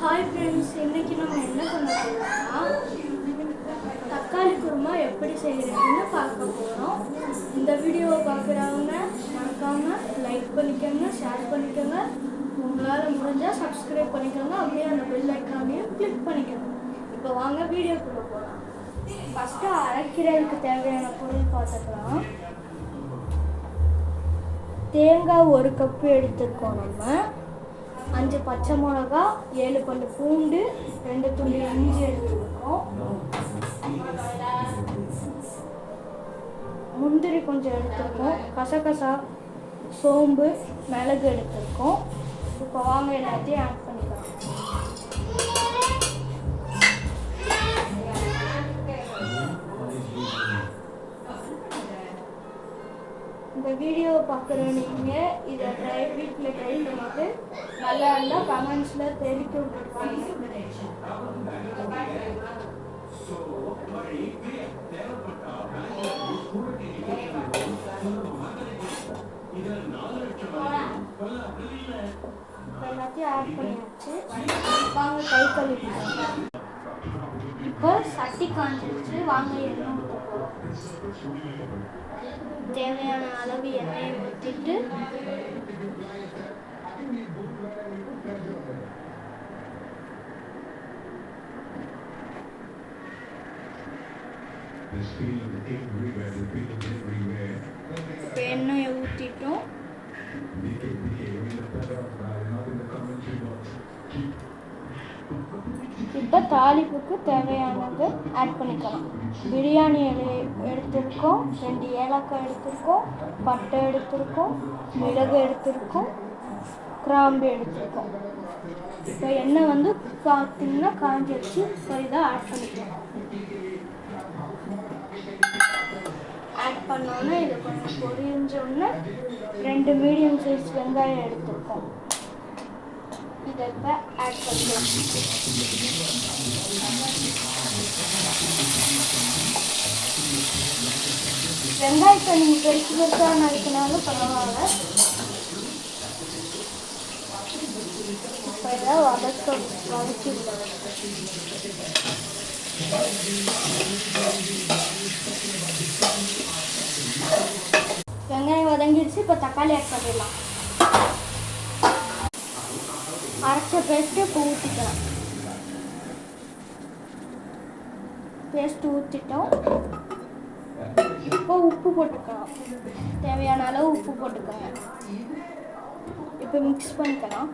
Hi friends, இன்றைக்கி நம்ம என்ன பண்ண போகிறோம்னா தக்காளி குருமா எப்படி செய்கிறதுன்னு பார்க்க போகிறோம். இந்த வீடியோவை பார்க்குறவங்க மறக்காமல் லைக் பண்ணிக்கோங்க, ஷேர் பண்ணிக்கோங்க, உங்களால் முடிஞ்சால் சப்ஸ்கிரைப் பண்ணிக்கோங்க, அப்படியே அந்த பெல் ஐக்கானையும் கிளிக் பண்ணிக்கோங்க. இப்போ வாங்க வீடியோக்குள்ளே போகலாம். ஃபஸ்ட்டு அரைக்கிறதுக்கு தேவையான பொருள் பார்த்துக்கலாம். தேங்காய் 1 கப்பு எடுத்துருக்கோம். நம்ம 5 பச்சை மிளகா, 7 பல்லு பூண்டு, 2 துண்டு இஞ்சி எடுத்துருக்கோம். முந்திரி கொஞ்சம் எடுத்துருக்கோம். கசகசா, சோம்பு, மிளகு எடுத்துருக்கோம். இப்போ வாங்க எல்லாத்தையும் ஆட் பண்ணிக்கலாம். இந்த வீடியோவை பார்க்குற நீங்கள் இதை வீட்டில் ட்ரை பண்ணிட்டு நல்லா இருந்தால் கமெண்ட்ஸில் தெரிவிக்க விட்டுருப்பாங்க. எல்லாத்தையும் ஆட் பண்ணியாச்சு. வாங்க கை கழுவிக்கலாம். இப்போ சட்டி காஞ்சிருச்சு. வாங்க எண்ணெய் ஊற்ற போகிறோம். தேவையான அளவு எண்ணெயை ஊற்றிட்டு எண்ணெயை ஊற்றிட்டோம். இப்போ தாளிப்புக்கு தேவையானது ஆட் பண்ணிக்கலாம். பிரியாணி இலை எடுத்திருக்கோம், 2 ஏலக்காய் எடுத்திருக்கோம், பட்டை எடுத்திருக்கோம், மிளகு எடுத்திருக்கோம், கிராம்பு எடுத்திருக்கோம். இப்போ எண்ணெய் வந்து பார்த்தீங்கன்னா காஞ்சி வச்சு இதை ஆட் பண்ணிக்கலாம். ஆட் பண்ணோன்னே இதை கொஞ்சம் பொரிஞ்சோடனே 2 மீடியம் சைஸ் வெங்காயம் எடுத்திருக்கோம். இதை இப்போ ஆட் பண்ணிக்கலாம். வெங்காயத்தை நீங்கள் பெருசு பெருசாக நறுக்கினாலும் பரவாயில்ல. இப்போ இதை வதக்கி வெங்காயம் வதங்கிடுச்சு. இப்போ தக்காளி ஆட் பண்ணிடலாம். அரைச்ச பேஸ்ட்டு இப்போ ஊற்றிக்கலாம். பேஸ்ட்டு ஊற்றிட்டோம். இப்போ உப்பு போட்டுக்கலாம். தேவையான அளவு உப்பு போட்டுக்கோங்க. இப்போ மிக்ஸ் பண்ணிக்கலாம்.